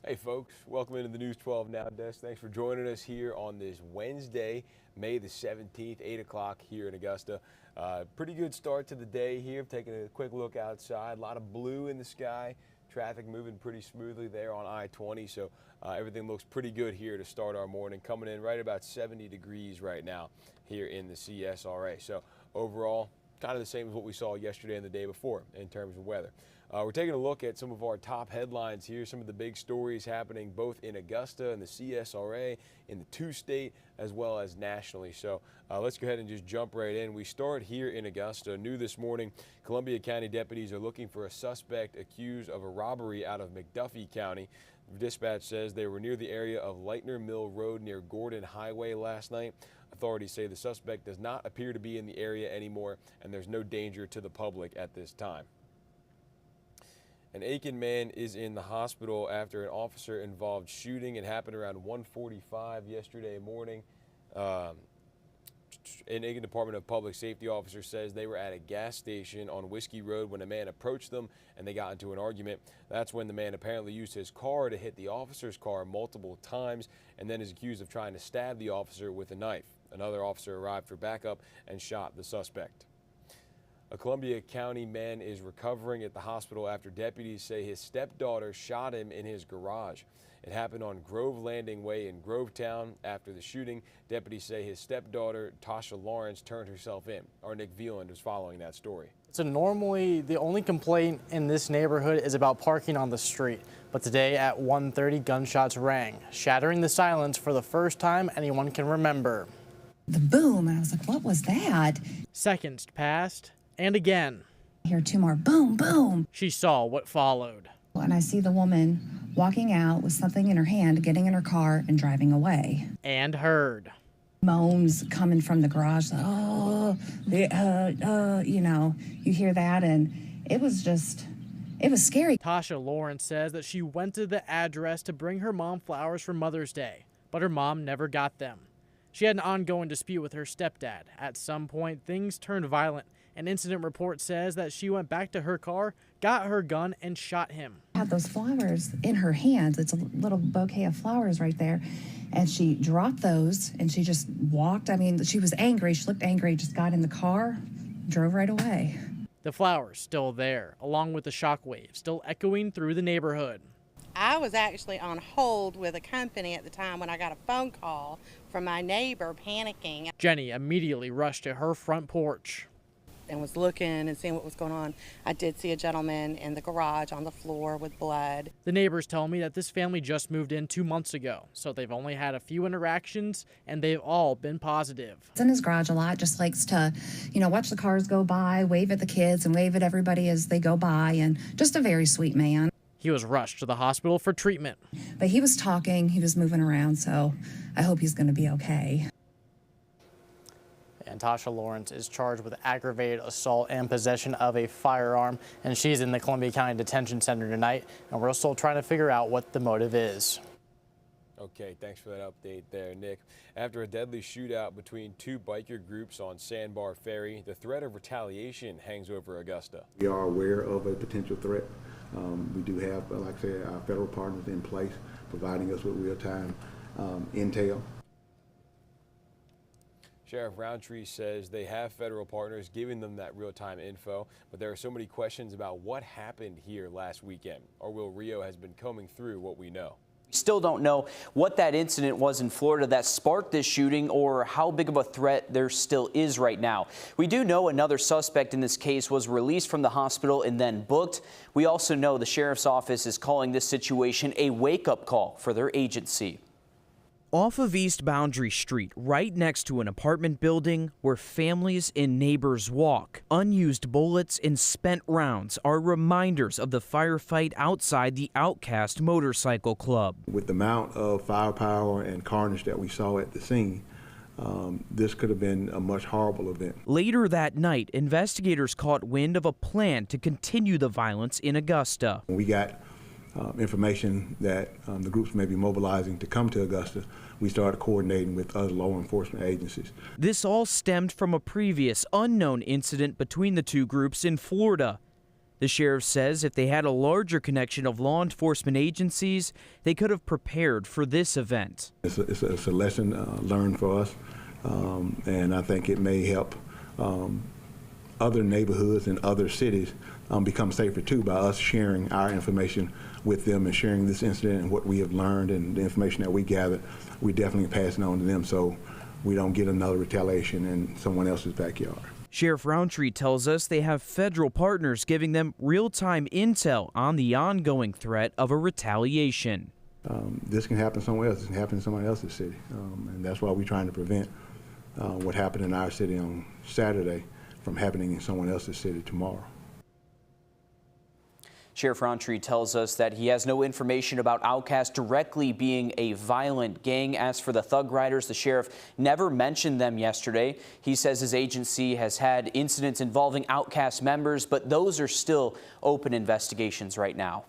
Hey folks, welcome into the News 12 Now desk. Thanks for joining us here on this Wednesday, May the 17th, 8 o'clock here in Augusta. Pretty good start to the day here. Taking a quick look outside, a lot of blue in the sky. Traffic moving pretty smoothly there on I-20, so everything looks pretty good here to start our morning. Coming in right about 70 degrees right now here in the CSRA. So overall, kind of the same as what we saw yesterday and the day before in terms of weather. We're taking a look at some of our top headlines here, some of the big stories happening both in Augusta and the CSRA, in the two-state, as well as nationally. So let's go ahead and just jump right in. We start here in Augusta. New this morning, Columbia County deputies are looking for a suspect accused of a robbery out of McDuffie County. Dispatch says they were near the area of Lightner Mill Road near Gordon Highway last night. Authorities say the suspect does not appear to be in the area anymore, and there's no danger to the public at this time. An Aiken man is in the hospital after an officer-involved shooting. It happened around 1:45 yesterday morning. An Aiken Department of Public Safety officer says they were at a gas station on Whiskey Road when a man approached them and they got into an argument. That's when the man apparently used his car to hit the officer's car multiple times and then is accused of trying to stab the officer with a knife. Another officer arrived for backup and shot the suspect. A Columbia County man is recovering at the hospital after deputies say his stepdaughter shot him in his garage. It happened on Grove Landing Way in Grovetown. After the shooting, deputies say his stepdaughter, Tasha Lawrence, turned herself in. Our Nick Veland is following that story. So normally the only complaint in this neighborhood is about parking on the street. But today at 1:30, gunshots rang, shattering the silence for the first time anyone can remember. The boom, and I was like, what was that? Seconds passed, and again. I hear two more boom, boom. She saw what followed. And I see the woman walking out with something in her hand, getting in her car and driving away. And heard. Moans coming from the garage. Oh, you know, you hear that, and it was scary. Tasha Lawrence says that she went to the address to bring her mom flowers for Mother's Day, but her mom never got them. She had an ongoing dispute with her stepdad. At some point, things turned violent. An incident report says that she went back to her car, got her gun, and shot him. Had those flowers in her hands. It's a little bouquet of flowers right there. And she dropped those, and she just walked. I mean, she was angry. She looked angry, just got in the car, drove right away. The flowers still there, along with the shockwave still echoing through the neighborhood. I was actually on hold with a company at the time when I got a phone call from my neighbor panicking. Jenny immediately rushed to her front porch And was looking and seeing what was going on. I did see a gentleman in the garage on the floor with blood. The neighbors tell me that this family just moved in 2 months ago, so they've only had a few interactions and they've all been positive. He's in his garage a lot, just likes to, watch the cars go by, wave at the kids and wave at everybody as they go by, and just a very sweet man. He was rushed to the hospital for treatment. But he was talking, he was moving around, so I hope he's going to be okay. And Tasha Lawrence is charged with aggravated assault and possession of a firearm, and she's in the Columbia County Detention Center tonight, and we're still trying to figure out what the motive is. Okay, thanks for that update there, Nick. After a deadly shootout between two biker groups on Sandbar Ferry, the threat of retaliation hangs over Augusta. We are aware of a potential threat. We do have, like I said, our federal partners in place providing us with real-time intel. Sheriff Roundtree says they have federal partners giving them that real-time info, but there are so many questions about what happened here last weekend. Our Will Rio has been combing through what we know. We still don't know what that incident was in Florida that sparked this shooting or how big of a threat there still is right now. We do know another suspect in this case was released from the hospital and then booked. We also know the sheriff's office is calling this situation a wake-up call for their agency. Off of East Boundary Street, right next to an apartment building where families and neighbors walk, unused bullets and spent rounds are reminders of the firefight outside the Outcast Motorcycle Club. With the amount of firepower and carnage that we saw at the scene, this could have been a much horrible event. Later that night, investigators caught wind of a plan to continue the violence in Augusta. We got information that the groups may be mobilizing to come to Augusta. We started coordinating with other law enforcement agencies. This all stemmed from a previous unknown incident between the two groups in Florida. The sheriff says if they had a larger connection of law enforcement agencies, they could have prepared for this event. It's a lesson learned for us, and I think it may help other neighborhoods and other cities become safer too by us sharing our information with them and sharing this incident and what we have learned and the information that we gathered. We definitely pass it on to them so we don't get another retaliation in someone else's backyard. Sheriff Roundtree tells us they have federal partners giving them real-time intel on the ongoing threat of a retaliation. This can happen somewhere else. This can happen in somebody else's city, and that's why we're trying to prevent what happened in our city on Saturday from happening in someone else's city tomorrow. Sheriff Roundtree tells us that he has no information about Outcast directly being a violent gang. As for the Thug Riders, the sheriff never mentioned them yesterday. He says his agency has had incidents involving Outcast members, but those are still open investigations right now.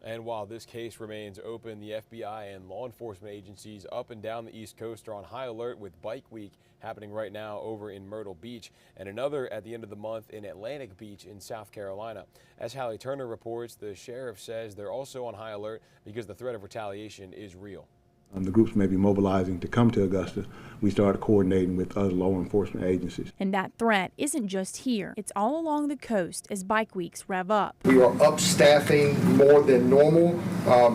And while this case remains open, the FBI and law enforcement agencies up and down the East Coast are on high alert with Bike Week happening right now over in Myrtle Beach and another at the end of the month in Atlantic Beach in South Carolina. As Hallie Turner reports, the sheriff says they're also on high alert because the threat of retaliation is real. The groups may be mobilizing to come to Augusta. We started coordinating with other law enforcement agencies. And that threat isn't just here. It's all along the coast as Bike Weeks rev up. We are upstaffing more than normal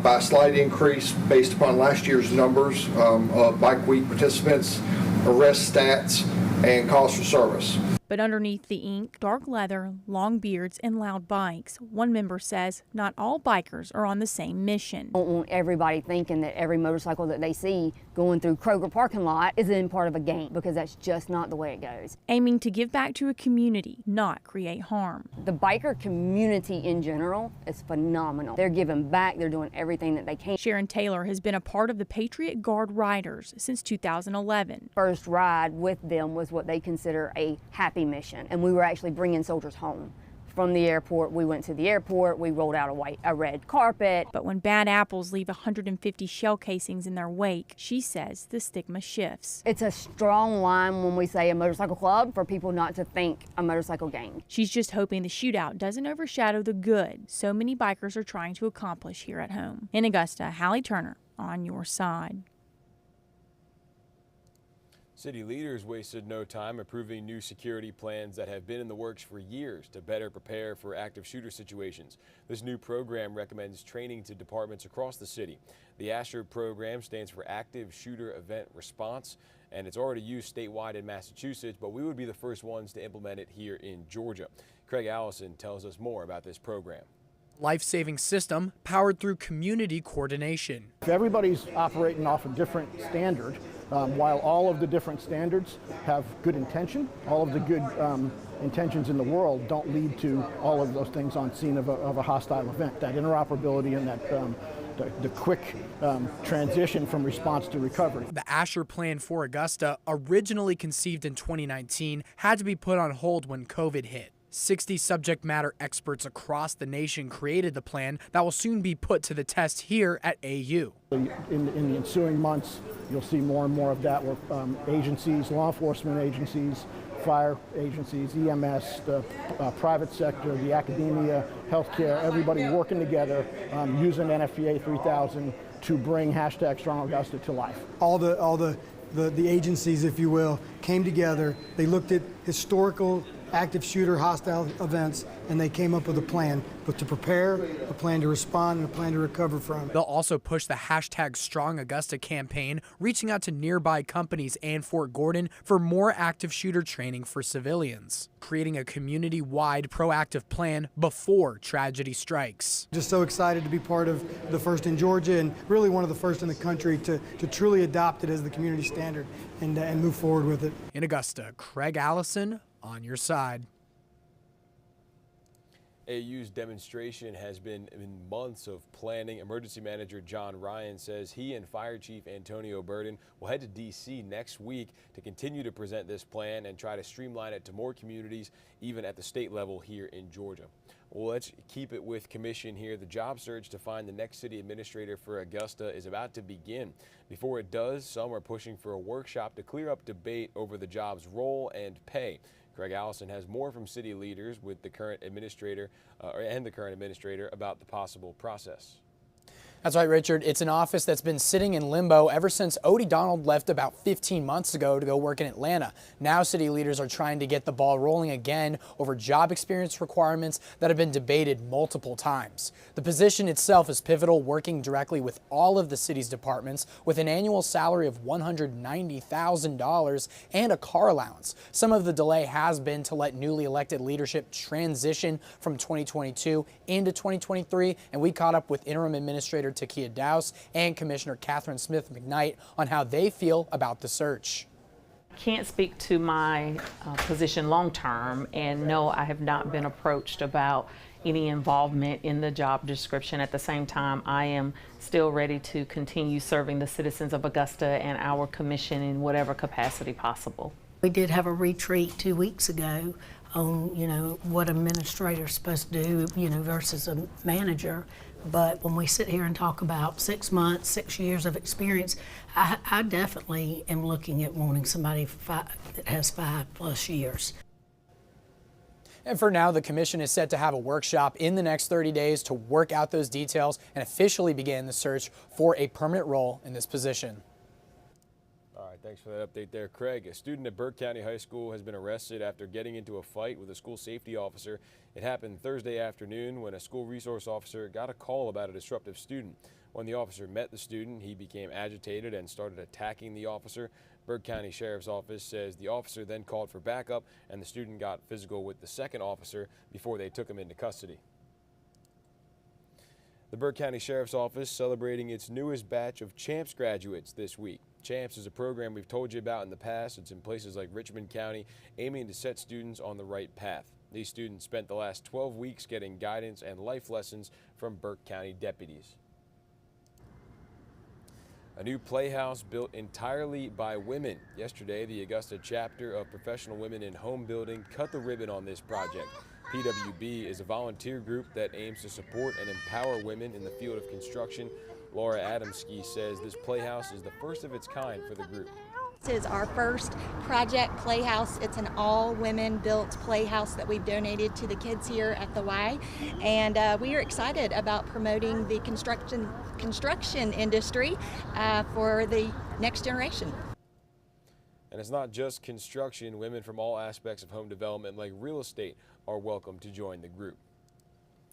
by a slight increase based upon last year's numbers of Bike Week participants, arrest stats, and calls for service. But underneath the ink, dark leather, long beards, and loud bikes. One member says not all bikers are on the same mission. I don't want everybody thinking that every motorcycle that they see going through Kroger parking lot is in part of a gang, because that's just not the way it goes. Aiming to give back to a community, not create harm. The biker community in general is phenomenal. They're giving back, they're doing everything that they can. Sharon Taylor has been a part of the Patriot Guard Riders since 2011. First ride with them was what they consider a happy mission, and we were actually bringing soldiers home. From the airport, we went to the airport, we rolled out a red carpet. But when bad apples leave 150 shell casings in their wake, she says the stigma shifts. It's a strong line when we say a motorcycle club for people not to think a motorcycle gang. She's just hoping the shootout doesn't overshadow the good so many bikers are trying to accomplish here at home. In Augusta, Hallie Turner, on your side. City leaders wasted no time approving new security plans that have been in the works for years to better prepare for active shooter situations. This new program recommends training to departments across the city. The ASHER program stands for Active Shooter Event Response, and it's already used statewide in Massachusetts, but we would be the first ones to implement it here in Georgia. Craig Allison tells us more about this program. Life-saving system powered through community coordination. If everybody's operating off a different standard, while all of the different standards have good intention, all of the good intentions in the world don't lead to all of those things on scene of a hostile event. That interoperability and that the quick transition from response to recovery. The ASHER plan for Augusta, originally conceived in 2019, had to be put on hold when COVID hit. 60 subject matter experts across the nation created the plan that will soon be put to the test here at AU. In the ensuing months, you'll see more and more of that where agencies, law enforcement agencies, fire agencies, EMS, the private sector, the academia, healthcare, everybody working together using NFPA 3000 to bring #StrongAugusta to life. All the agencies, if you will, came together. They looked at historical active shooter hostile events, and they came up with a plan, but to prepare, a plan to respond, and a plan to recover from. They'll also push the #StrongAugusta campaign, reaching out to nearby companies and Fort Gordon for more active shooter training for civilians, creating a community-wide proactive plan before tragedy strikes. Just so excited to be part of the first in Georgia and really one of the first in the country to truly adopt it as the community standard and move forward with it. In Augusta, Craig Allison, on your side. AU's demonstration has been in months of planning. Emergency Manager John Ryan says he and Fire Chief Antonio Burden will head to D.C. next week to continue to present this plan and try to streamline it to more communities, even at the state level here in Georgia. Well, let's keep it with commission here. The job search to find the next city administrator for Augusta is about to begin. Before it does, some are pushing for a workshop to clear up debate over the job's role and pay. Craig Allison has more from city leaders with the current administrator about the possible process. That's right, Richard. It's an office that's been sitting in limbo ever since Odie Donald left about 15 months ago to go work in Atlanta. Now city leaders are trying to get the ball rolling again over job experience requirements that have been debated multiple times. The position itself is pivotal, working directly with all of the city's departments with an annual salary of $190,000 and a car allowance. Some of the delay has been to let newly elected leadership transition from 2022 into 2023, and we caught up with interim administrator Takia Dowse and Commissioner Catherine Smith McKnight on how they feel about the search. Can't speak to my position long term, and no, I have not been approached about any involvement in the job description. At the same time, I am still ready to continue serving the citizens of Augusta and our commission in whatever capacity possible. We did have a retreat 2 weeks ago on, what an administrator is supposed to do, versus a manager. But when we sit here and talk about 6 months, 6 years of experience, I definitely am looking at wanting somebody that has 5+ years. And for now, the commission is set to have a workshop in the next 30 days to work out those details and officially begin the search for a permanent role in this position. All right, thanks for that update there, Craig. A student at Burke County High School has been arrested after getting into a fight with a school safety officer. It happened Thursday afternoon when a school resource officer got a call about a disruptive student. When the officer met the student, he became agitated and started attacking the officer. Burke County Sheriff's Office says the officer then called for backup and the student got physical with the second officer before they took him into custody. The Burke County Sheriff's Office celebrating its newest batch of CHAMPS graduates this week. CHAMPS is a program we've told you about in the past. It's in places like Richmond County, aiming to set students on the right path. These students spent the last 12 weeks getting guidance and life lessons from Burke County deputies. A new playhouse built entirely by women. Yesterday, the Augusta chapter of Professional Women in Home Building cut the ribbon on this project. PWB is a volunteer group that aims to support and empower women in the field of construction. Laura Adamski says this playhouse is the first of its kind for the group. This is our first project playhouse. It's an all-women built playhouse that we've donated to the kids here at the Y, and we are excited about promoting the construction industry for the next generation. And it's not just construction. Women from all aspects of home development like real estate are welcome to join the group.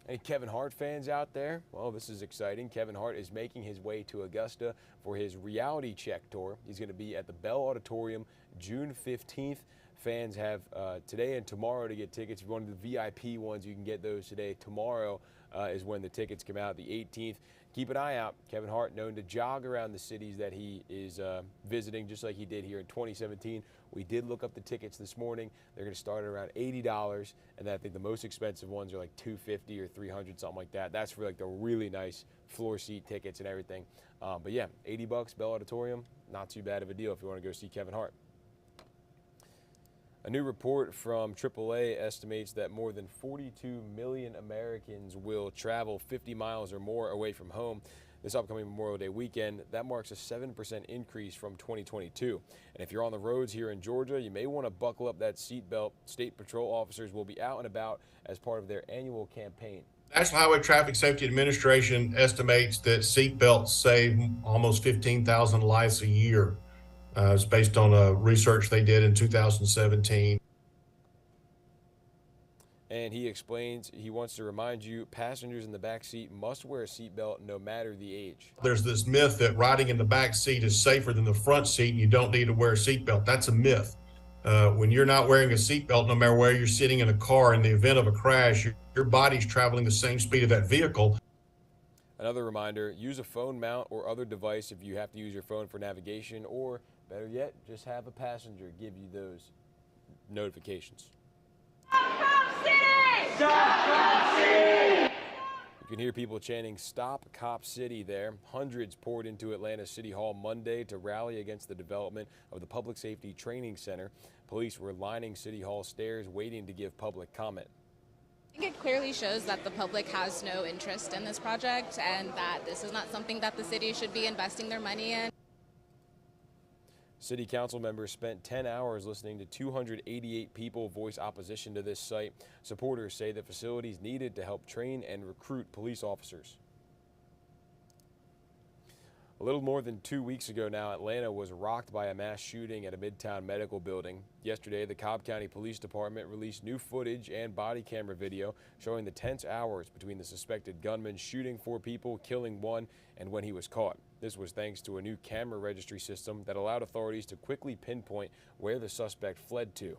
Any Kevin Hart fans out there? Well, this is exciting. Kevin Hart is making his way to Augusta for his reality check tour. He's going to be at the Bell Auditorium June 15th. Fans have today and tomorrow to get tickets. If you want the VIP ones, you can get those today. Tomorrow is when the tickets come out, the 18th. Keep an eye out. Kevin Hart known to jog around the cities that he is visiting, just like he did here in 2017. We did look up the tickets this morning. They're going to start at around $80, and I think the most expensive ones are like $250 or $300, something like that. That's for like the really nice floor seat tickets and everything. But yeah, $80, Bell Auditorium, not too bad of a deal if you want to go see Kevin Hart. A new report from AAA estimates that more than 42 million Americans will travel 50 miles or more away from home this upcoming Memorial Day weekend. That marks a 7% increase from 2022. And if you're on the roads here in Georgia, you may want to buckle up that seatbelt. State Patrol officers will be out and about as part of their annual campaign. National Highway Traffic Safety Administration estimates that seatbelts save almost 15,000 lives a year. It's based on a research they did in 2017. And he explains he wants to remind you passengers in the back seat must wear a seatbelt no matter the age. There's this myth that riding in the back seat is safer than the front seat and you don't need to wear a seatbelt. That's a myth. When you're not wearing a seatbelt, no matter where you're sitting in a car, in the event of a crash, your body's traveling the same speed of that vehicle. Another reminder, use a phone mount or other device if you have to use your phone for navigation, or better yet, just have a passenger give you those notifications. You can hear people chanting "Stop Cop City" there. Hundreds poured into Atlanta City Hall Monday to rally against the development of the Public Safety Training Center. Police were lining City Hall stairs waiting to give public comment. I think it clearly shows that the public has no interest in this project and that this is not something that the city should be investing their money in. City council members spent 10 hours listening to 288 people voice opposition to this site. Supporters say the facility is needed to help train and recruit police officers. A little more than 2 weeks ago now, Atlanta was rocked by a mass shooting at a Midtown medical building. Yesterday, the Cobb County Police Department released new footage and body camera video showing the tense hours between the suspected gunman shooting 4 people, killing 1, and when he was caught. This was thanks to a new camera registry system that allowed authorities to quickly pinpoint where the suspect fled to.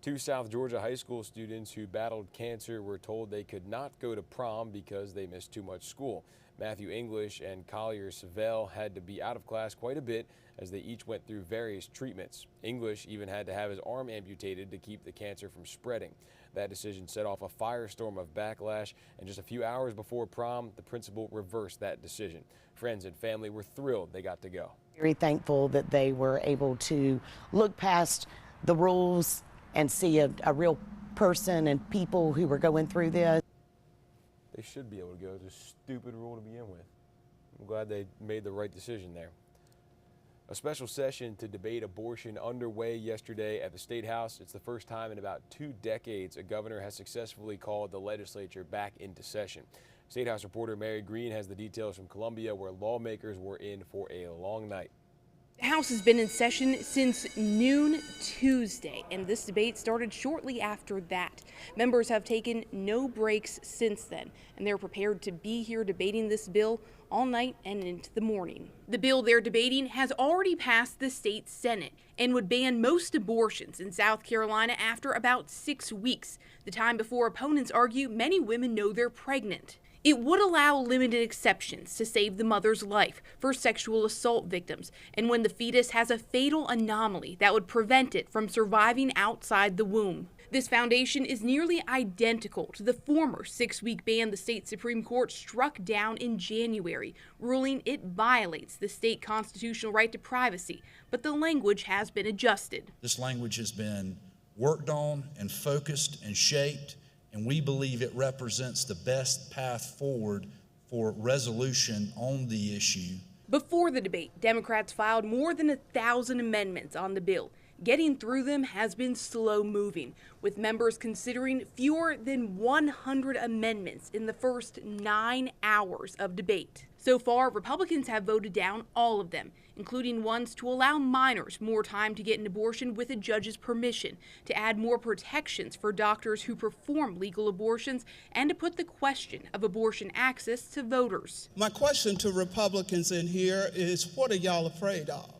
2 South Georgia high school students who battled cancer were told they could not go to prom because they missed too much school. Matthew English and Collier Savell had to be out of class quite a bit as they each went through various treatments. English even had to have his arm amputated to keep the cancer from spreading. That decision set off a firestorm of backlash, and just a few hours before prom, the principal reversed that decision. Friends and family were thrilled they got to go. Very thankful that they were able to look past the rules and see a real person and people who were going through this. They should be able to go. It's a stupid rule to begin with. I'm glad they made the right decision there. A special session to debate abortion underway yesterday at the State House. It's the first time in about 2 decades a governor has successfully called the legislature back into session. State House reporter Mary Green has the details from Columbia, where lawmakers were in for a long night. The House has been in session since noon Tuesday, and this debate started shortly after that. Members have taken no breaks since then, and they're prepared to be here debating this bill all night and into the morning. The bill they're debating has already passed the state Senate and would ban most abortions in South Carolina after about 6 weeks, the time before opponents argue many women know they're pregnant. It would allow limited exceptions to save the mother's life for sexual assault victims and when the fetus has a fatal anomaly that would prevent it from surviving outside the womb. This foundation is nearly identical to the former 6-week ban the state Supreme Court struck down in January, ruling it violates the state constitutional right to privacy, but the language has been adjusted. This language has been worked on and focused and shaped, and we believe it represents the best path forward for resolution on the issue. Before the debate, Democrats filed more than 1,000 amendments on the bill. Getting through them has been slow moving, with members considering fewer than 100 amendments in the first 9 hours of debate. So far, Republicans have voted down all of them, including ones to allow minors more time to get an abortion with a judge's permission, to add more protections for doctors who perform legal abortions, and to put the question of abortion access to voters. My question to Republicans in here is, what are y'all afraid of?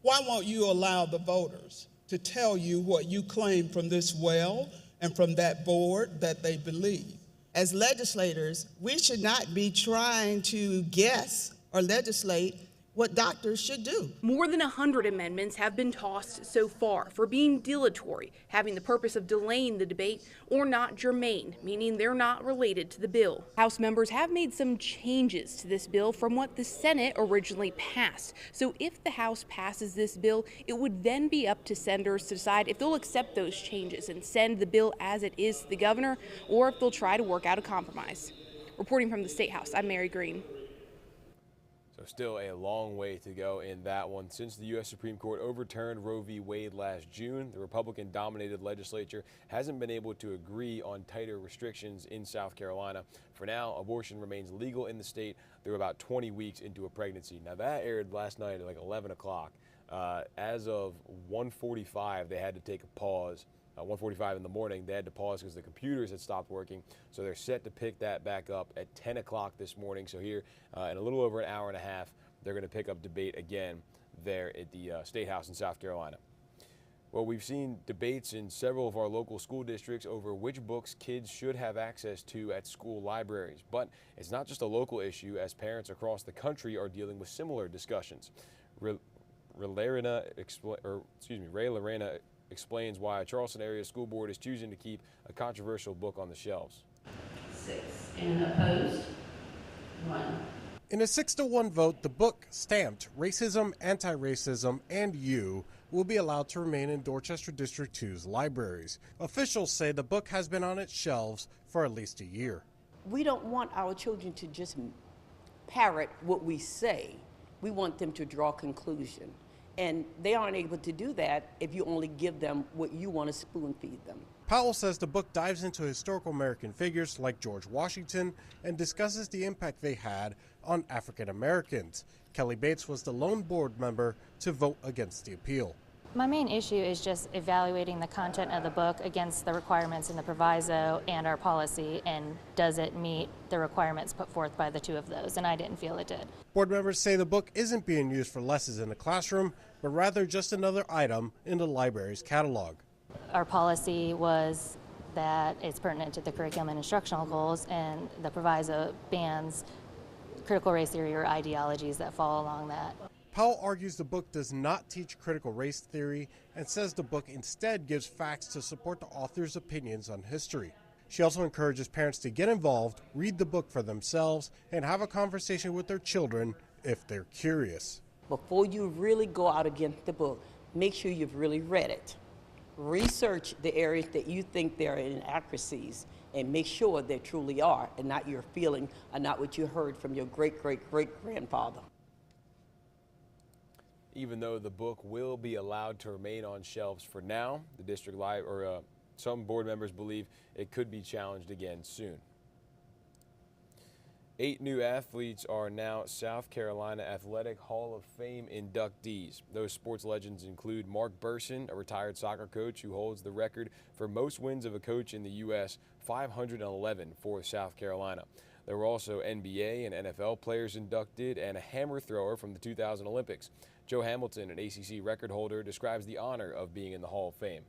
Why won't you allow the voters to tell you what you claim from this well and from that board that they believe? As legislators, we should not be trying to guess or legislate what doctors should do. More than 100 amendments have been tossed so far for being dilatory, having the purpose of delaying the debate, or not germane, meaning they're not related to the bill. House members have made some changes to this bill from what the Senate originally passed. So if the House passes this bill, it would then be up to senators to decide if they'll accept those changes and send the bill as it is to the governor, or if they'll try to work out a compromise. Reporting from the State House, I'm Mary Green. So still a long way to go in that one. Since the U.S. Supreme Court overturned Roe v. Wade last June, the Republican-dominated legislature hasn't been able to agree on tighter restrictions in South Carolina. For now, abortion remains legal in the state through about 20 weeks into a pregnancy. Now, that aired last night at like 11 o'clock. As of 1:45, they had to take a pause. 1:45 in the morning, they had to pause because the computers had stopped working. So they're set to pick that back up at 10 o'clock this morning. So here, in a little over an hour and a half, they're going to pick up debate again there at the State House in South Carolina. Well, we've seen debates in several of our local school districts over which books kids should have access to at school libraries. But it's not just a local issue, as parents across the country are dealing with similar discussions. Ray Lorena explains why a Charleston area school board is choosing to keep a controversial book on the shelves. 6. And opposed? 1. In a 6-1 vote, the book stamped Racism, Anti-Racism, and You will be allowed to remain in Dorchester District 2's libraries. Officials say the book has been on its shelves for at least a year. We don't want our children to just parrot what we say. We want them to draw conclusion. And they aren't able to do that if you only give them what you want to spoon feed them. Powell says the book dives into historical American figures like George Washington and discusses the impact they had on African Americans. Kelly Bates was the lone board member to vote against the appeal. My main issue is just evaluating the content of the book against the requirements in the proviso and our policy, and does it meet the requirements put forth by the two of those, and I didn't feel it did. Board members say the book isn't being used for lessons in the classroom, but rather just another item in the library's catalog. Our policy was that it's pertinent to the curriculum and instructional goals, and the proviso bans critical race theory or ideologies that fall along that. Powell argues the book does not teach critical race theory and says the book instead gives facts to support the author's opinions on history. She also encourages parents to get involved, read the book for themselves, and have a conversation with their children if they're curious. Before you really go out against the book, make sure you've really read it. Research the areas that you think there are inaccuracies and make sure there truly are, and not your feeling or not what you heard from your great-great-great-grandfather. Even though the book will be allowed to remain on shelves for now, the district some board members believe it could be challenged again soon. 8 new athletes are now South Carolina Athletic Hall of Fame inductees. Those sports legends include Mark Burson, a retired soccer coach who holds the record for most wins of a coach in the U.S., 511 for South Carolina. There were also NBA and NFL players inducted and a hammer thrower from the 2000 Olympics. Joe Hamilton, an ACC record holder, describes the honor of being in the Hall of Fame.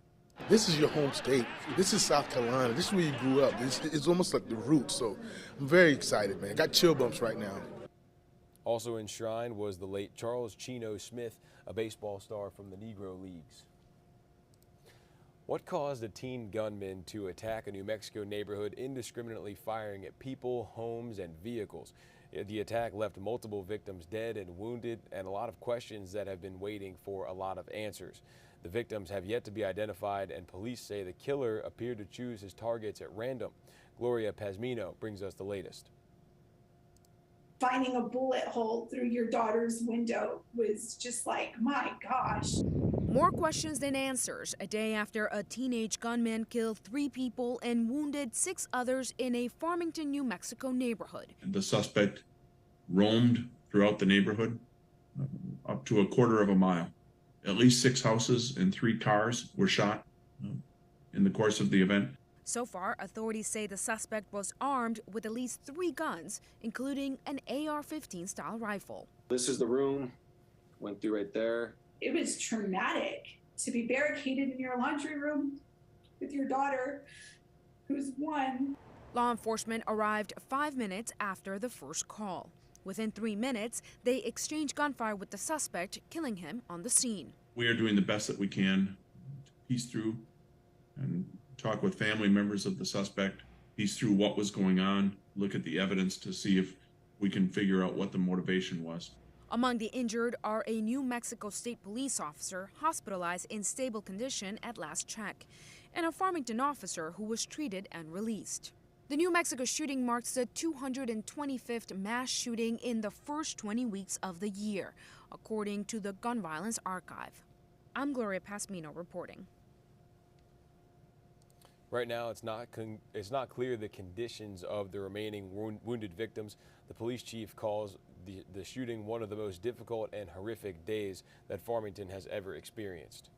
This is your home state. This is South Carolina. This is where you grew up. It's almost like the roots. So I'm very excited, man. Got chill bumps right now. Also enshrined was the late Charles Chino Smith, a baseball star from the Negro Leagues. What caused a teen gunman to attack a New Mexico neighborhood, indiscriminately firing at people, homes, and vehicles? The attack left multiple victims dead and wounded, and a lot of questions that have been waiting for a lot of answers. The victims have yet to be identified, and police say the killer appeared to choose his targets at random. Gloria Pazmino brings us the latest. Finding a bullet hole through your daughter's window was just like, my gosh. More questions than answers a day after a teenage gunman killed 3 people and wounded 6 others in a Farmington, New Mexico neighborhood. The suspect roamed throughout the neighborhood up to a quarter of a mile. At least 6 houses and 3 cars were shot in the course of the event. So far, authorities say the suspect was armed with at least 3 guns, including an AR-15 style rifle. This is the room, went through right there. It was traumatic to be barricaded in your laundry room with your daughter, who's 1. Law enforcement arrived 5 minutes after the first call. Within 3 minutes, they exchanged gunfire with the suspect, killing him on the scene. We are doing the best that we can to piece through and talk with family members of the suspect, piece through what was going on, look at the evidence to see if we can figure out what the motivation was. Among the injured are a New Mexico State police officer hospitalized in stable condition at last check, and a Farmington officer who was treated and released. The New Mexico shooting marks the 225th mass shooting in the first 20 weeks of the year, according to the Gun Violence Archive. I'm Gloria Pazmino reporting. Right now, it's not clear the conditions of the remaining wounded victims. The police chief calls the shooting one of the most difficult and horrific days that Farmington has ever experienced.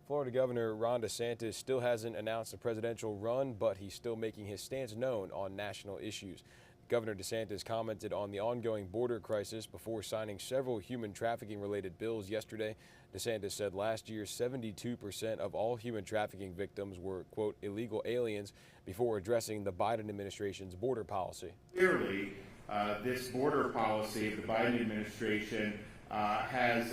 Florida Governor Ron DeSantis still hasn't announced a presidential run, but he's still making his stance known on national issues. Governor DeSantis commented on the ongoing border crisis before signing several human trafficking-related bills yesterday. DeSantis said last year 72% of all human trafficking victims were, quote, illegal aliens before addressing the Biden administration's border policy. Clearly, this border policy of the Biden administration has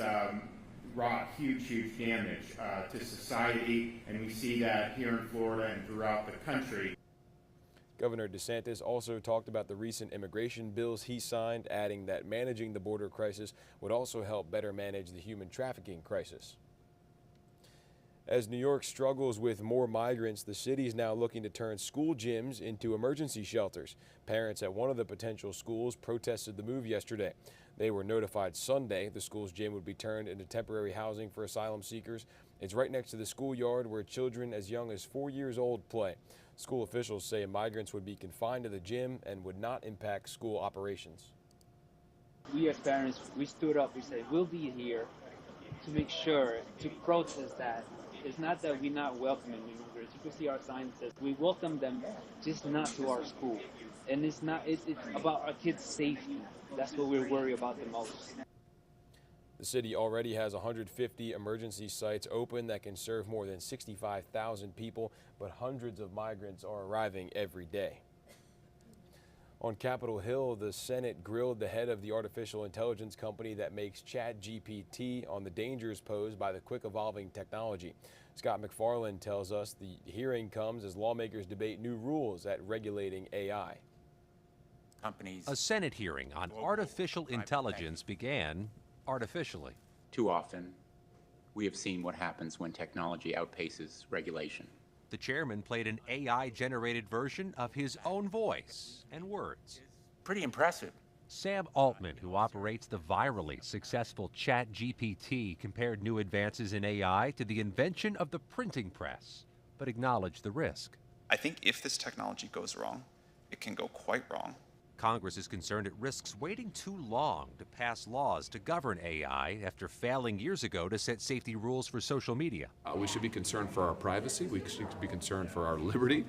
wrought huge damage to society, and we see that here in Florida and throughout the country. Governor DeSantis also talked about the recent immigration bills he signed, adding that managing the border crisis would also help better manage the human trafficking crisis. As New York struggles with more migrants, the city is now looking to turn school gyms into emergency shelters. Parents at one of the potential schools protested the move yesterday. They were notified Sunday the school's gym would be turned into temporary housing for asylum seekers. It's right next to the schoolyard where children as young as 4 years old play. School officials say migrants would be confined to the gym and would not impact school operations. We as parents, we stood up, we said, we'll be here to make sure, to protest that. It's not that we're not welcoming immigrants. You can see our sign says we welcome them, just not to our school. And it's about our kids' safety. That's what we're worried about the most. The city already has 150 emergency sites open that can serve more than 65,000 people, but hundreds of migrants are arriving every day. On Capitol Hill, the Senate grilled the head of the artificial intelligence company that makes ChatGPT on the dangers posed by the quick-evolving technology. Scott McFarland tells us the hearing comes as lawmakers debate new rules at regulating AI. A Senate hearing on artificial intelligence began artificially. Too often, we have seen what happens when technology outpaces regulation. The chairman played an AI-generated version of his own voice and words. Pretty impressive. Sam Altman, who operates the virally successful ChatGPT, compared new advances in AI to the invention of the printing press, but acknowledged the risk. I think if this technology goes wrong, it can go quite wrong. Congress is concerned it risks waiting too long to pass laws to govern AI after failing years ago to set safety rules for social media. We should be concerned for our privacy, we should be concerned for our liberty,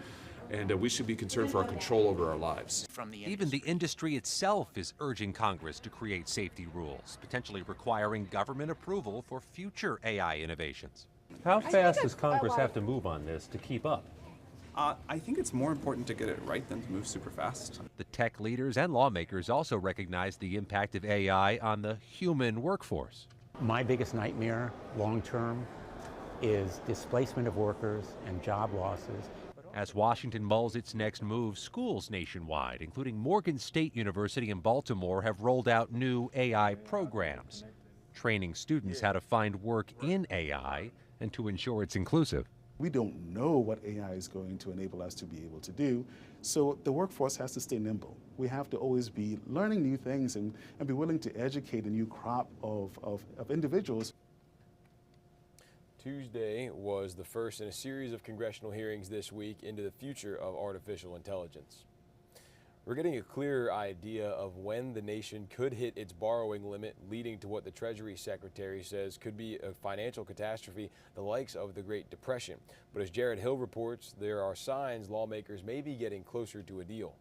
and we should be concerned for our control over our lives. Even the industry itself is urging Congress to create safety rules, potentially requiring government approval for future AI innovations. How fast does Congress have to move on this to keep up? I think it's more important to get it right than to move super fast. The tech leaders and lawmakers also recognize the impact of AI on the human workforce. My biggest nightmare long-term is displacement of workers and job losses. As Washington mulls its next move, schools nationwide, including Morgan State University in Baltimore, have rolled out new AI programs, training students how to find work in AI and to ensure it's inclusive. We don't know what AI is going to enable us to be able to do, so the workforce has to stay nimble. We have to always be learning new things and be willing to educate a new crop of individuals. Tuesday was the first in a series of congressional hearings this week into the future of artificial intelligence. We're getting a clearer idea of when the nation could hit its borrowing limit, leading to what the Treasury Secretary says could be a financial catastrophe, the likes of the Great Depression. But as Jared Hill reports, there are signs lawmakers may be getting closer to a deal.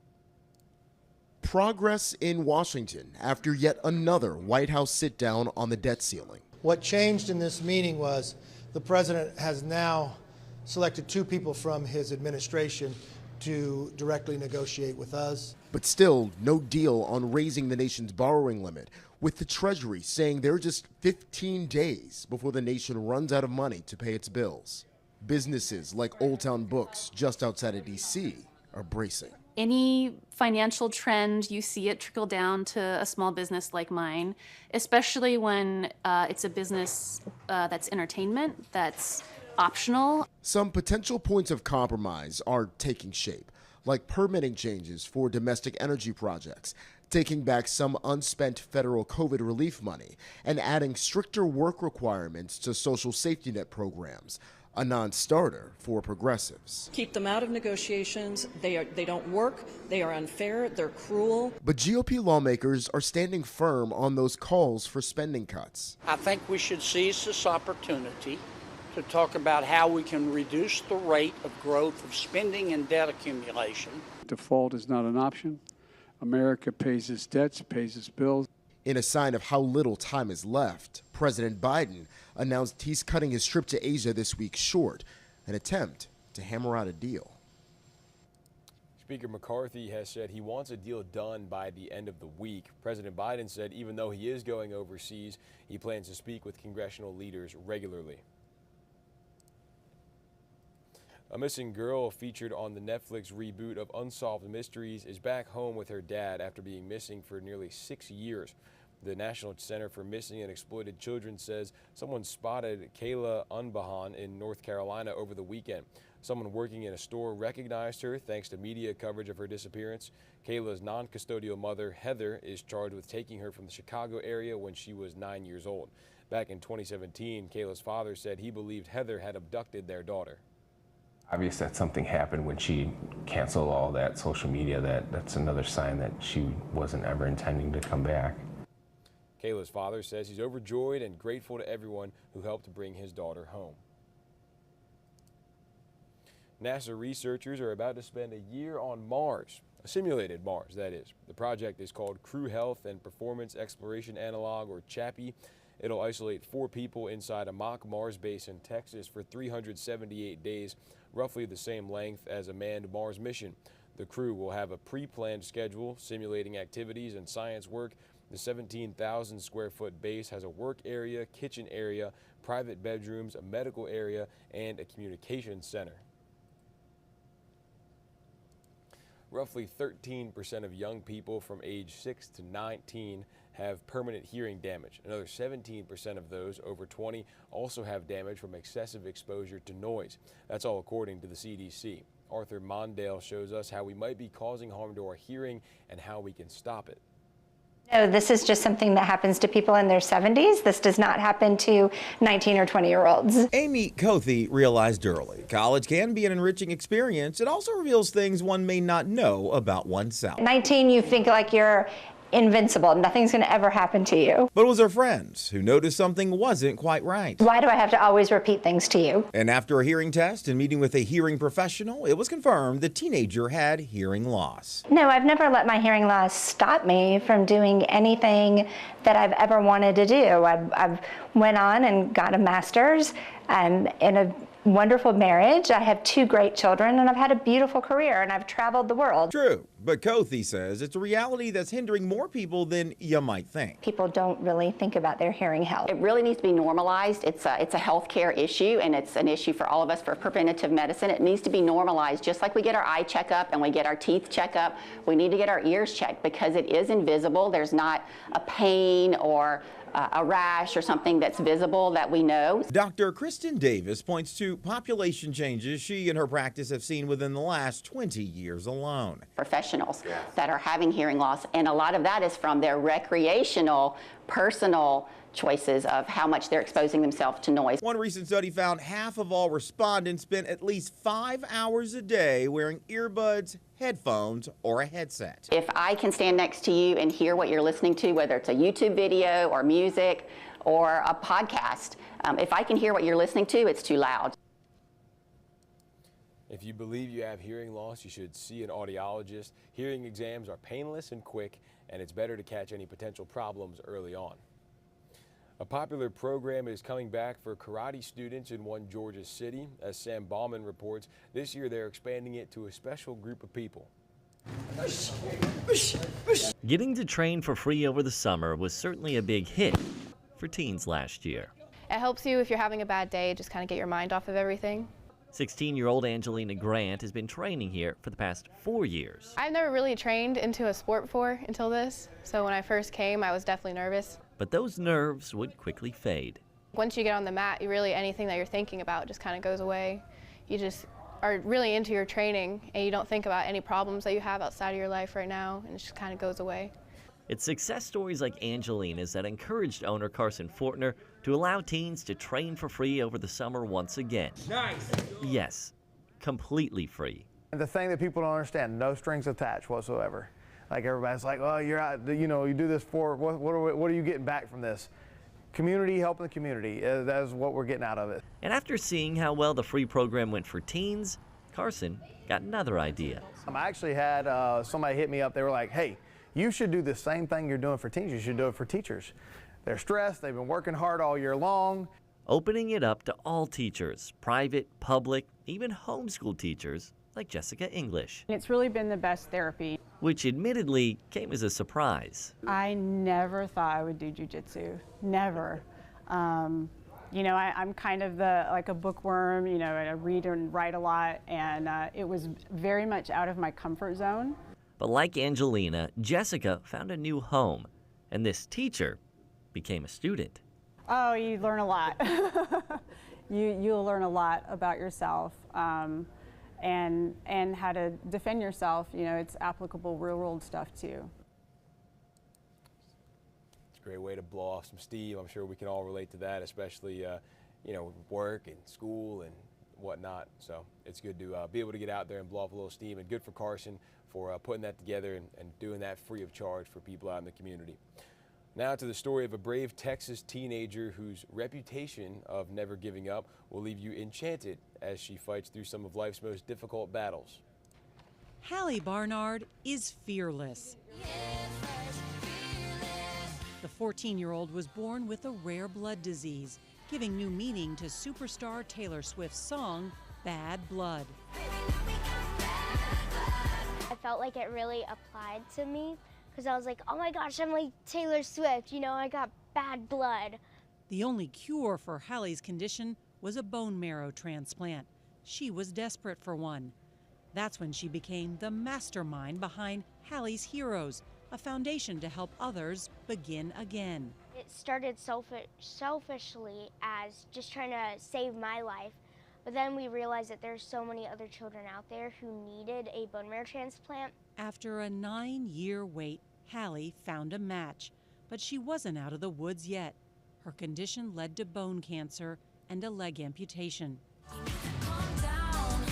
Progress in Washington after yet another White House sit-down on the debt ceiling. What changed in this meeting was the president has now selected 2 people from his administration to directly negotiate with us. But still, no deal on raising the nation's borrowing limit, with the Treasury saying there are just 15 days before the nation runs out of money to pay its bills. Businesses like Old Town Books, just outside of D.C., are bracing. Any financial trend, you see it trickle down to a small business like mine, especially when it's a business that's entertainment, that's optional. Some potential points of compromise are taking shape, like permitting changes for domestic energy projects, taking back some unspent federal COVID relief money, and adding stricter work requirements to social safety net programs, a non-starter for progressives. Keep them out of negotiations. They don't work. They are unfair. They're cruel. But GOP lawmakers are standing firm on those calls for spending cuts. I think we should seize this opportunity to talk about how we can reduce the rate of growth of spending and debt accumulation. Default is not an option. America pays its debts, pays its bills. In a sign of how little time is left, President Biden announced he's cutting his trip to Asia this week short, an attempt to hammer out a deal. Speaker McCarthy has said he wants a deal done by the end of the week. President Biden said even though he is going overseas, he plans to speak with congressional leaders regularly. A missing girl featured on the Netflix reboot of Unsolved Mysteries is back home with her dad after being missing for nearly 6 years. The National Center for Missing and Exploited Children says someone spotted Kayla Unbahan in North Carolina over the weekend. Someone working in a store recognized her thanks to media coverage of her disappearance. Kayla's non-custodial mother, Heather, is charged with taking her from the Chicago area when she was 9 years old. Back in 2017, Kayla's father said he believed Heather had abducted their daughter. Obviously, that something happened when she canceled all that social media. That's another sign that she wasn't ever intending to come back. Kayla's father says he's overjoyed and grateful to everyone who helped bring his daughter home. NASA researchers are about to spend a year on Mars, a simulated Mars, that is. The project is called Crew Health and Performance Exploration Analog, or CHAPI. It'll isolate 4 people inside a mock Mars base in Texas for 378 days, roughly the same length as a manned Mars mission. The crew will have a pre-planned schedule, simulating activities and science work. The 17,000 square foot base has a work area, kitchen area, private bedrooms, a medical area, and a communications center. Roughly 13% of young people from age 6 to 19 have permanent hearing damage. Another 17% of those over 20 also have damage from excessive exposure to noise. That's all according to the CDC. Arthur Mondale shows us how we might be causing harm to our hearing and how we can stop it. No, this is just something that happens to people in their 70s. This does not happen to 19 or 20-year-olds. Amy Cothey realized early college can be an enriching experience. It also reveals things one may not know about oneself. 19, you think like you're invincible. Nothing's going to ever happen to you. But it was her friends who noticed something wasn't quite right. Why do I have to always repeat things to you? And after a hearing test and meeting with a hearing professional, it was confirmed the teenager had hearing loss. No, I've never let my hearing loss stop me from doing anything that I've ever wanted to do. I've went on and got a master's in a wonderful marriage. I have 2 great children, and I've had a beautiful career, and I've traveled the world. True, but Cothey says it's a reality that's hindering more people than you might think. People don't really think about their hearing health. It really needs to be normalized. It's a healthcare issue, and it's an issue for all of us for preventative medicine. It needs to be normalized, just like we get our eye checkup and we get our teeth checkup. We need to get our ears checked because it is invisible. There's not a pain or a rash or something that's visible that we know. Dr. Kristen Davis points to population changes she and her practice have seen within the last 20 years alone. Professionals that are having hearing loss, and a lot of that is from their recreational, personal choices of how much they're exposing themselves to noise. One recent study found half of all respondents spent at least 5 hours a day wearing earbuds, headphones, or a headset. If I can stand next to you and hear what you're listening to, whether it's a YouTube video or music or a podcast, if I can hear what you're listening to, it's too loud. If you believe you have hearing loss, you should see an audiologist. Hearing exams are painless and quick, and it's better to catch any potential problems early on. A popular program is coming back for karate students in one Georgia city. As Sam Bauman reports, this year they're expanding it to a special group of people. Getting to train for free over the summer was certainly a big hit for teens last year. It helps you if you're having a bad day, just kind of get your mind off of everything. 16-year-old Angelina Grant has been training here for the past 4 years. I've never really trained into a sport before until this, so when I first came, I was definitely nervous. But those nerves would quickly fade. Once you get on the mat, anything that you're thinking about just kind of goes away. You just are really into your training, and you don't think about any problems that you have outside of your life right now, and it just kind of goes away. It's success stories like Angelina's that encouraged owner Carson Fortner to allow teens to train for free over the summer once again. Nice. Yes, completely free. And the thing that people don't understand, no strings attached whatsoever. Like everybody's like, oh, you're out, you do this for, what are you getting back from this? Community, helping the community, that is what we're getting out of it. And after seeing how well the free program went for teens, Carson got another idea. I actually had somebody hit me up, they were like, hey, you should do the same thing you're doing for teens, you should do it for teachers. They're stressed, they've been working hard all year long. Opening it up to all teachers, private, public, even homeschool teachers like Jessica English. It's really been the best therapy. Which admittedly came as a surprise. I never thought I would do jiu-jitsu, never. I'm kind of like a bookworm, I read and write a lot, and it was very much out of my comfort zone. But like Angelina, Jessica found a new home And this teacher became a student. Oh, you learn a lot. You'll learn a lot about yourself and how to defend yourself. You know, it's applicable real world stuff too. It's a great way to blow off some steam. I'm sure we can all relate to that, especially you know, work and school and whatnot. So it's good to be able to get out there and blow off a little steam, and good for Carson for putting that together and doing that free of charge for people out in the community. Now to the story of a brave Texas teenager whose reputation of never giving up will leave you enchanted as she fights through some of life's most difficult battles. Hallie Barnard is fearless. The 14-year-old was born with a rare blood disease, giving new meaning to superstar Taylor Swift's song, Bad Blood. I felt like it really applied to me because I was like, oh my gosh, I'm like Taylor Swift, you know, I got bad blood. The only cure for Hallie's condition was a bone marrow transplant. She was desperate for one. That's when she became the mastermind behind Hallie's Heroes, a foundation to help others begin again. It started selfishly as just trying to save my life, but then we realized that there's so many other children out there who needed a bone marrow transplant. After a 9-year wait, Hallie found a match, but she wasn't out of the woods yet. Her condition led to bone cancer and a leg amputation.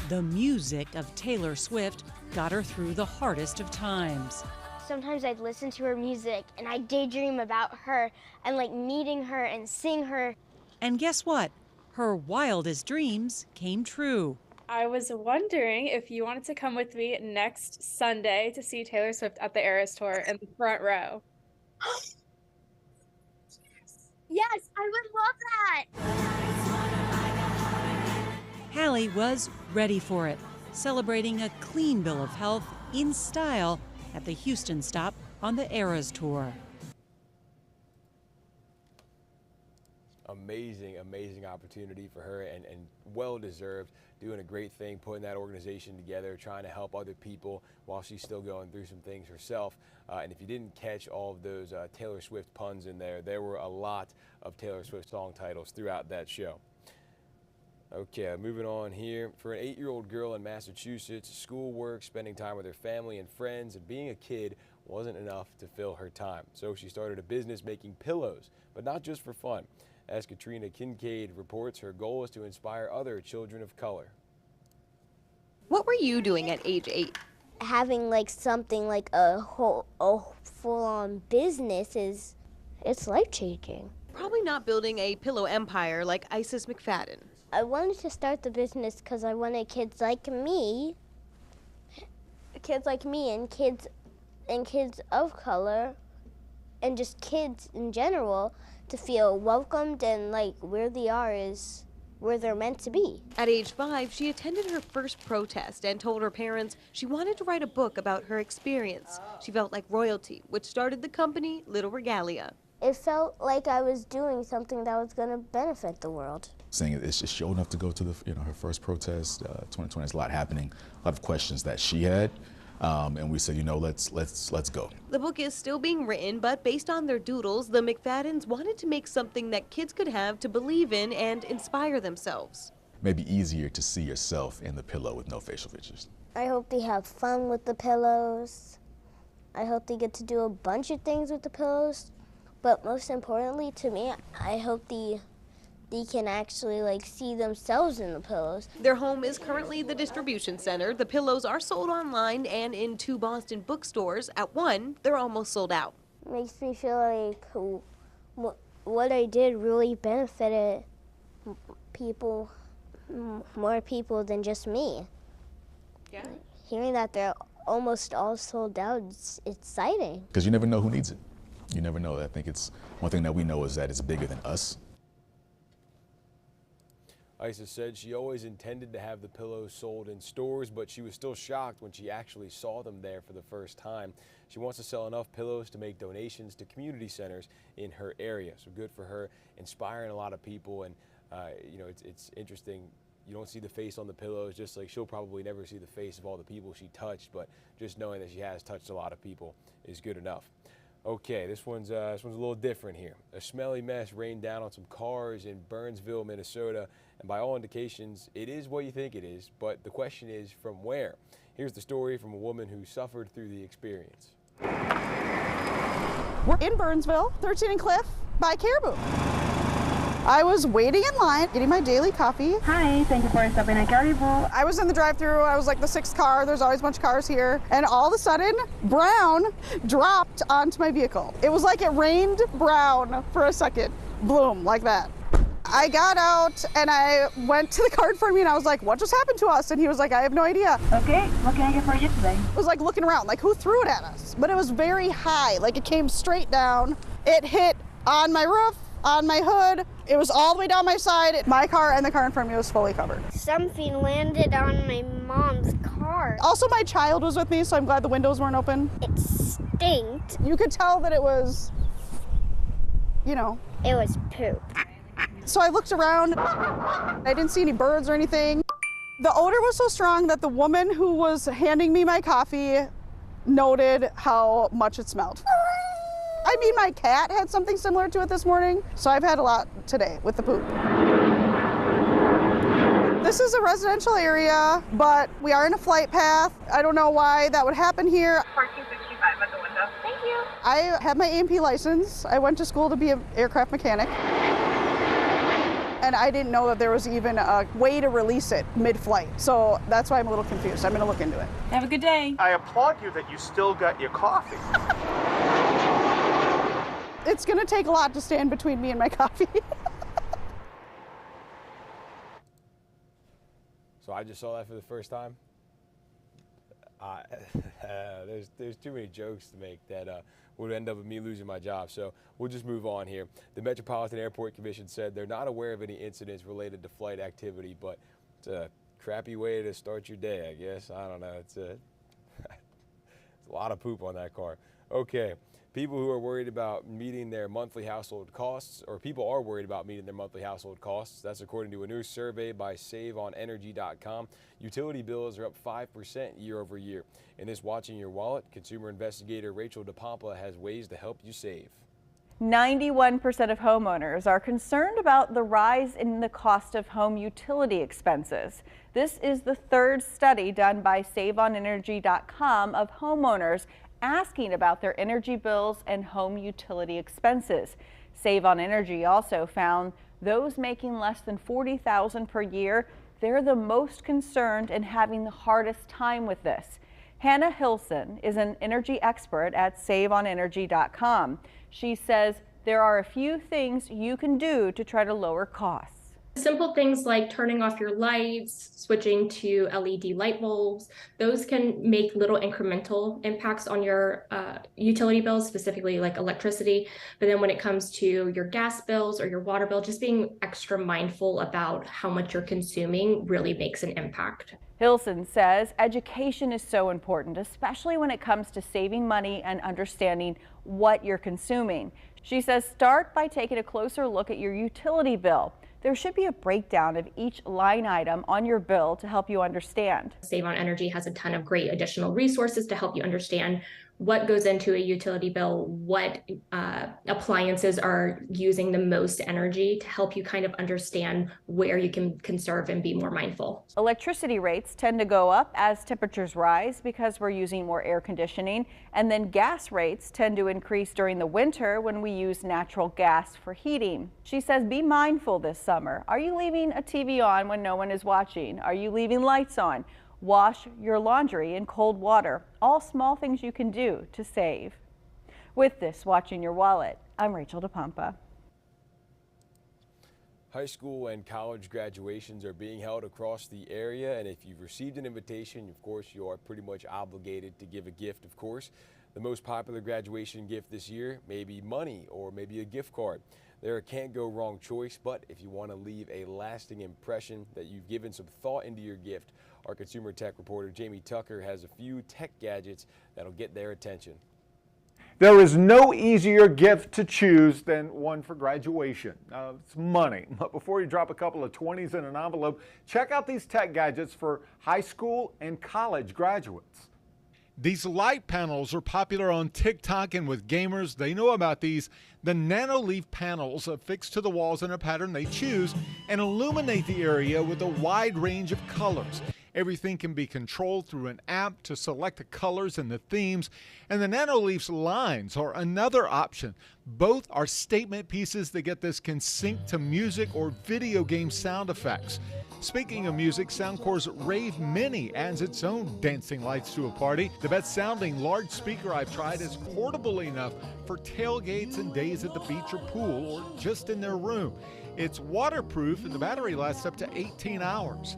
The music of Taylor Swift got her through the hardest of times. Sometimes I'd listen to her music and I'd daydream about her and like meeting her and seeing her. And guess what? Her wildest dreams came true. I was wondering if you wanted to come with me next Sunday to see Taylor Swift at the Eras Tour in the front row. Yes, I would love that! Hallie was ready for it, celebrating a clean bill of health in style at the Houston stop on the Eras Tour. Amazing, amazing opportunity for her, and well-deserved, doing a great thing, putting that organization together, trying to help other people while she's still going through some things herself. And if you didn't catch all of those Taylor Swift puns in there were a lot of Taylor Swift song titles throughout that show. Okay, moving on here. For an 8-year-old girl in Massachusetts, schoolwork, spending time with her family and friends, and being a kid wasn't enough to fill her time. So she started a business making pillows, but not just for fun. As Katrina Kincaid reports, her goal is to inspire other children of color. What were you doing at age 8? Having like something like a full-on business it's life-changing. Probably not building a pillow empire like Isis McFadden. I wanted to start the business because I wanted kids like me and kids of color and just kids in general to feel welcomed and like where they are is where they're meant to be. At age 5, she attended her first protest and told her parents she wanted to write a book about her experience. She felt like royalty, which started the company Little Regalia. It felt like I was doing something that was going to benefit the world. Saying it's just old enough to go to the, her first protest. 2020 is a lot happening, a lot of questions that she had. And we said, let's go. The book is still being written, but based on their doodles, the McFaddens wanted to make something that kids could have to believe in and inspire themselves. Maybe easier to see yourself in the pillow with no facial features. I hope they have fun with the pillows. I hope they get to do a bunch of things with the pillows. But most importantly to me, I hope they can actually like see themselves in the pillows. Their home is currently the distribution center. The pillows are sold online and in 2 Boston bookstores. At one, they're almost sold out. It makes me feel like what I did really benefited people, more people than just me. Yeah. Hearing that they're almost all sold out, it's exciting. Because you never know who needs it. You never know. I think it's one thing that we know is that it's bigger than us. Isis said she always intended to have the pillows sold in stores, but she was still shocked when she actually saw them there for the first time. She wants to sell enough pillows to make donations to community centers in her area. So good for her, inspiring a lot of people. And it's interesting. You don't see the face on the pillows, just like she'll probably never see the face of all the people she touched, but just knowing that she has touched a lot of people is good enough. Okay, this one's a little different here. A smelly mess rained down on some cars in Burnsville, Minnesota, and by all indications, it is what you think it is, but the question is, from where? Here's the story from a woman who suffered through the experience. We're in Burnsville, 13 and Cliff, by Caribou. I was waiting in line, getting my daily coffee. Hi, thank you for stopping at Caribou. I was in the drive-thru, I was like the 6th car, there's always a bunch of cars here, and all of a sudden, brown dropped onto my vehicle. It was like it rained brown for a second. Bloom, like that. I got out and I went to the car in front of me and I was like, what just happened to us? And he was like, I have no idea. Okay, what can I get for you today? I was like looking around, like who threw it at us? But it was very high, like it came straight down. It hit on my roof, on my hood. It was all the way down my side. My car and the car in front of me was fully covered. Something landed on my mom's car. Also, my child was with me, so I'm glad the windows weren't open. It stinked. You could tell that it was, you know. It was poop. So I looked around. I didn't see any birds or anything. The odor was so strong that the woman who was handing me my coffee noted how much it smelled. I mean, my cat had something similar to it this morning, so I've had a lot today with the poop. This is a residential area, but we are in a flight path. I don't know why that would happen here. 1465 at the window. Thank you. I have my A&P license. I went to school to be an aircraft mechanic. And I didn't know that there was even a way to release it mid-flight. So that's why I'm a little confused. I'm gonna look into it. Have a good day. I applaud you that you still got your coffee. It's gonna take a lot to stand between me and my coffee. So I just saw that for the first time. There's too many jokes to make that would end up with me losing my job. So we'll just move on here. The Metropolitan Airport Commission said they're not aware of any incidents related to flight activity, but it's a crappy way to start your day, I guess. I don't know. It's a lot of poop on that car. Okay. People who are worried about meeting their monthly household costs, or people are worried about meeting their monthly household costs. That's according to a new survey by SaveOnEnergy.com. Utility bills are up 5% year over year. In this Watching Your Wallet, consumer investigator Rachel DePompa has ways to help you save. 91% of homeowners are concerned about the rise in the cost of home utility expenses. This is the third study done by SaveOnEnergy.com of homeowners asking about their energy bills and home utility expenses. Save on Energy also found those making less than $40,000 per year, they're the most concerned and having the hardest time with this. Hannah Hilson is an energy expert at SaveOnEnergy.com. She says there are a few things you can do to try to lower costs. Simple things like turning off your lights, switching to LED light bulbs, those can make little incremental impacts on your utility bills, specifically like electricity. But then when it comes to your gas bills or your water bill, just being extra mindful about how much you're consuming really makes an impact. Hilson says education is so important, especially when it comes to saving money and understanding what you're consuming. She says start by taking a closer look at your utility bill. There should be a breakdown of each line item on your bill to help you understand. Save on Energy has a ton of great additional resources to help you understand what goes into a utility bill, what appliances are using the most energy to help you kind of understand where you can conserve and be more mindful. Electricity rates tend to go up as temperatures rise because we're using more air conditioning, and then gas rates tend to increase during the winter when we use natural gas for heating. She says be mindful this summer. Are you leaving a TV on when no one is watching? Are you leaving lights on? Wash your laundry in cold water. All small things you can do to save. With this Watching Your Wallet, I'm Rachel DePompa. High school and college graduations are being held across the area, and if you've received an invitation, of course, you are pretty much obligated to give a gift, of course. The most popular graduation gift this year may be money or maybe a gift card. They're a can't-go-wrong choice, but if you want to leave a lasting impression that you've given some thought into your gift, our consumer tech reporter Jamie Tucker has a few tech gadgets that'll get their attention. There is no easier gift to choose than one for graduation. It's money. But before you drop a couple of 20s in an envelope, check out these tech gadgets for high school and college graduates. These light panels are popular on TikTok, and with gamers, they know about these. The nano-leaf panels affixed to the walls in a pattern they choose and illuminate the area with a wide range of colors. Everything can be controlled through an app to select the colors and the themes, and the nano-leaf's lines are another option. Both are statement pieces that get this can sync to music or video game sound effects. Speaking of music, Soundcore's Rave Mini adds its own dancing lights to a party. The best sounding large speaker I've tried is portable enough for tailgates and days at the beach or pool, or just in their room. It's waterproof and the battery lasts up to 18 hours.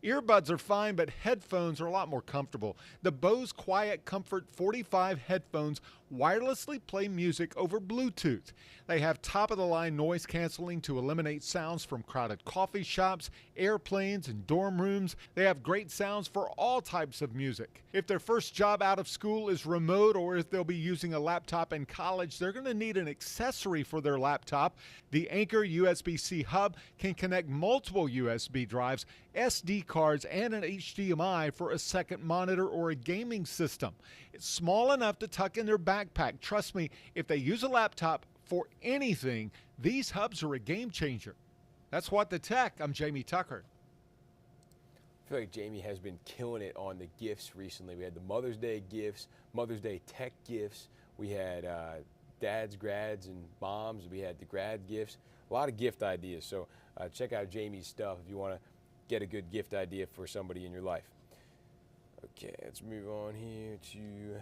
Earbuds are fine, but headphones are a lot more comfortable. The Bose Quiet Comfort 45 headphones wirelessly play music over Bluetooth. They have top-of-the-line noise canceling to eliminate sounds from crowded coffee shops, airplanes, and dorm rooms. They have great sounds for all types of music. If their first job out of school is remote, or if they'll be using a laptop in college, they're going to need an accessory for their laptop. The Anchor USB-C hub can connect multiple USB drives, SD cards, and an HDMI for a second monitor or a gaming system. It's small enough to tuck in their backpack. Trust me, if they use a laptop for anything, these hubs are a game changer. That's What the Tech. I'm Jamie Tucker. I feel like Jamie has been killing it on the gifts recently. We had the Mother's Day gifts, Mother's Day tech gifts. We had dads, grads, and moms. We had the grad gifts. A lot of gift ideas. So check out Jamie's stuff if you want to get a good gift idea for somebody in your life. Okay, let's move on here to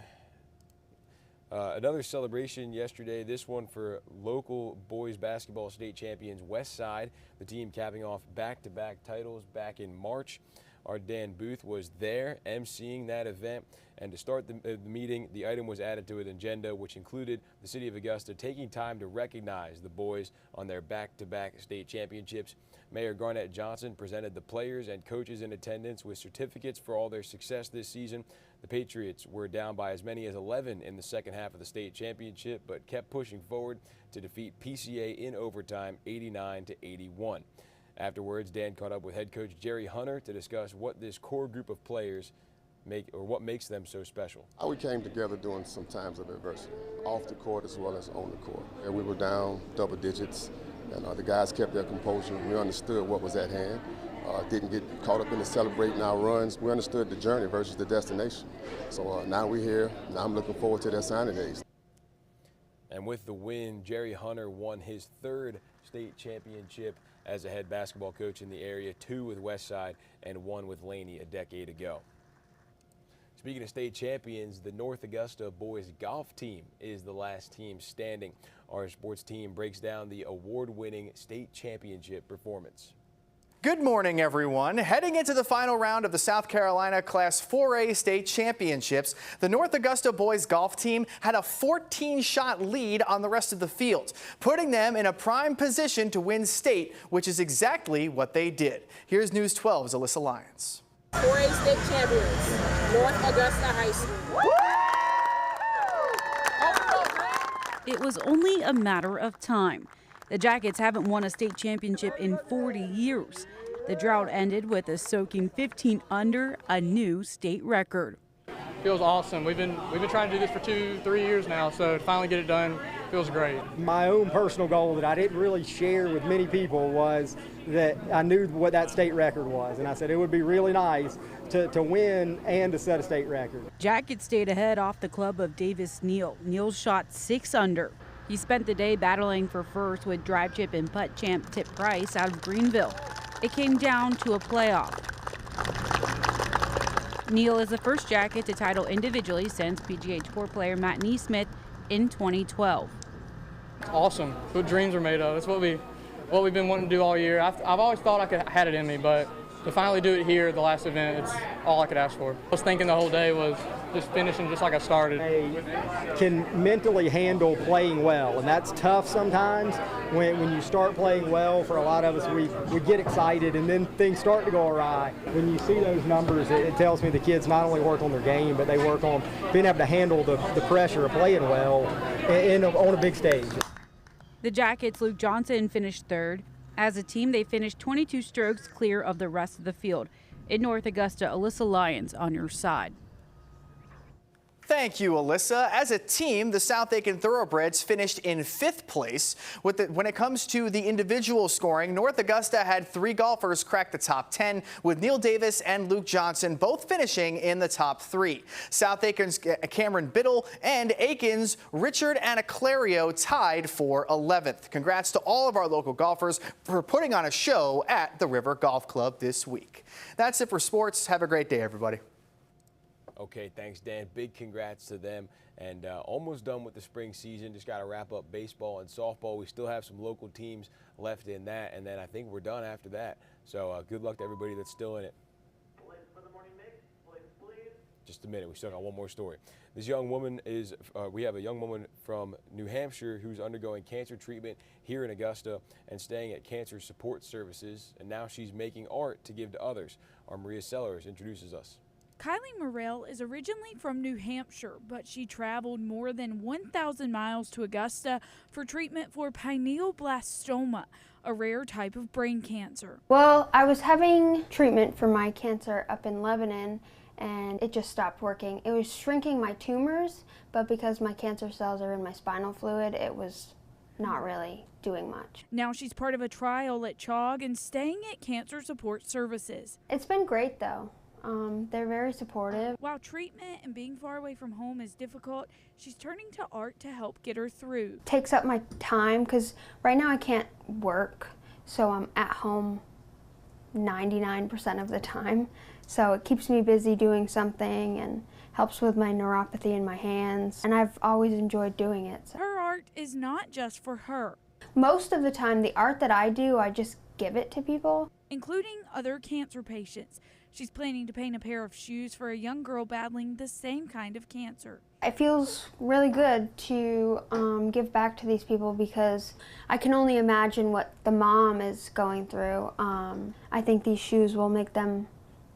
another celebration yesterday, this one for local boys basketball state champions Westside, the team capping off back-to-back titles back in March. Our Dan Booth was there emceeing that event, and to start the meeting, the item was added to an agenda which included the city of Augusta taking time to recognize the boys on their back-to-back state championships. Mayor Garnett Johnson presented the players and coaches in attendance with certificates for all their success this season. The Patriots were down by as many as 11 in the second half of the state championship, but kept pushing forward to defeat PCA in overtime 89-81. Afterwards, Dan caught up with head coach Jerry Hunter to discuss what this core group of players what makes them so special. We came together during some times of adversity, off the court as well as on the court. And we were down double digits, and the guys kept their composure. We understood what was at hand. Didn't get caught up in the celebrating our runs. We understood the journey versus the destination. So now we're here. Now I'm looking forward to their signing days. And with the win, Jerry Hunter won his third state championship as a head basketball coach in the area, 2 with Westside and 1 with Laney a decade ago. Speaking of state champions, the North Augusta boys golf team is the last team standing. Our sports team breaks down the award-winning state championship performance. Good morning, everyone. Heading into the final round of the South Carolina Class 4A State Championships, the North Augusta boys golf team had a 14-shot lead on the rest of the field, putting them in a prime position to win state, which is exactly what they did. Here's News 12's Alyssa Lyons. 4A State Champions, North Augusta High School. It was only a matter of time. The Jackets haven't won a state championship in 40 years. The drought ended with a soaking 15 under, a new state record. Feels awesome. We've been trying to do this for 2-3 years now, so to finally get it done feels great. My own personal goal that I didn't really share with many people was that I knew what that state record was, and I said it would be really nice to win and to set a state record. Jackets stayed ahead off the club of Davis Neal. Neal shot 6 under. He spent the day battling for first with drive chip and putt champ Tip Price out of Greenville. It came down to a playoff. Neal is the first Jacket to title individually since PGA Tour player Matt Neesmith in 2012. It's awesome. It's what dreams are made of. It's what we've been wanting to do all year. I've always thought I had it in me, but to finally do it here at the last event, it's all I could ask for. I was thinking the whole day was just finishing just like I started. I can mentally handle playing well, and that's tough sometimes. When you start playing well, for a lot of us, we get excited, and then things start to go awry. When you see those numbers, it tells me the kids not only work on their game, but they work on being able to handle the pressure of playing well on a big stage. The Jackets' Luke Johnson finished third. As a team, they finished 22 strokes clear of the rest of the field. In North Augusta, Alyssa Lyons on your side. Thank you, Alyssa. As a team, the South Aiken Thoroughbreds finished in 5th place. When it comes to the individual scoring, North Augusta had 3 golfers crack the top 10, with Neil Davis and Luke Johnson both finishing in the top 3. South Aiken's Cameron Biddle and Aiken's Richard Anaclario tied for 11th. Congrats to all of our local golfers for putting on a show at the River Golf Club this week. That's it for sports. Have a great day, everybody. Okay, thanks, Dan. Big congrats to them. And almost done with the spring season. Just got to wrap up baseball and softball. We still have some local teams left in that, and then I think we're done after that. So good luck to everybody that's still in it. Just a minute. We still got one more story. This young woman is, we have a young woman from New Hampshire who's undergoing cancer treatment here in Augusta and staying at Cancer Support Services, and now she's making art to give to others. Our Maria Sellers introduces us. Kylie Morrell is originally from New Hampshire, but she traveled more than 1,000 miles to Augusta for treatment for pineoblastoma, a rare type of brain cancer. Well, I was having treatment for my cancer up in Lebanon, and it just stopped working. It was shrinking my tumors, but because my cancer cells are in my spinal fluid, it was not really doing much. Now she's part of a trial at CHOG and staying at Cancer Support Services. It's been great though. They're very supportive. While treatment and being far away from home is difficult, she's turning to art to help get her through. Takes up my time because right now I can't work, so I'm at home 99% of the time. So it keeps me busy doing something and helps with my neuropathy in my hands, and I've always enjoyed doing it. So. Her art is not just for her. Most of the time, the art that I do, I just give it to people. Including other cancer patients. She's planning to paint a pair of shoes for a young girl battling the same kind of cancer. It feels really good to give back to these people because I can only imagine what the mom is going through. I think these shoes will make them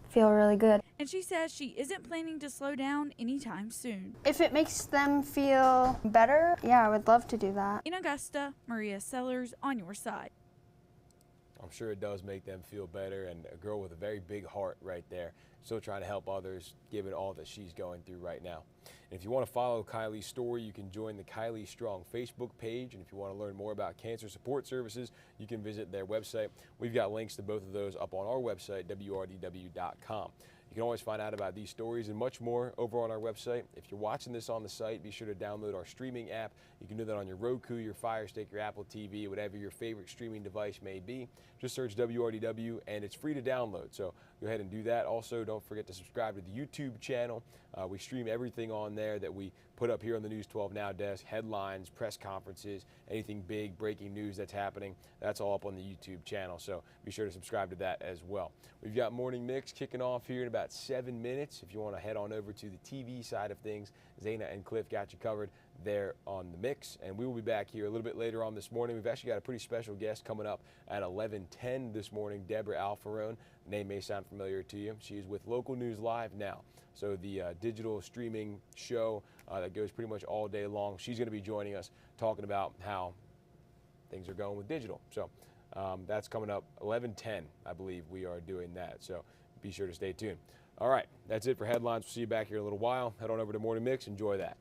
feel really good. And she says she isn't planning to slow down anytime soon. If it makes them feel better, yeah, I would love to do that. In Augusta, Maria Sellers on your side. I'm sure it does make them feel better, and a girl with a very big heart right there, still trying to help others, given all that she's going through right now. And if you want to follow Kylie's story, you can join the Kylie Strong Facebook page, and if you want to learn more about Cancer Support Services, you can visit their website. We've got links to both of those up on our website, WRDW.com. You can always find out about these stories and much more over on our website. If you're watching this on the site, be sure to download our streaming app. You can do that on your Roku, your Fire Stick, your Apple TV, whatever your favorite streaming device may be. Just search WRDW, and it's free to download. So go ahead and do that. Also, don't forget to subscribe to the YouTube channel. We stream everything on there that we put up here on the News 12 Now desk, headlines, press conferences, anything big, breaking news that's happening, that's all up on the YouTube channel. So be sure to subscribe to that as well. We've got Morning Mix kicking off here in about 7 minutes. If you want to head on over to the TV side of things, Zaina and Cliff got you covered there on the mix, and we will be back here a little bit later on this morning. We've actually got a pretty special guest coming up at 11:10 this morning, Deborah Alfarone. Name may sound familiar to you. She is with Local News Live Now, so the digital streaming show that goes pretty much all day long. She's going to be joining us talking about how things are going with digital. So that's coming up 11:10, I believe we are doing that. So be sure to stay tuned. All right, that's it for headlines. We'll see you back here in a little while. Head on over to Morning Mix. Enjoy that.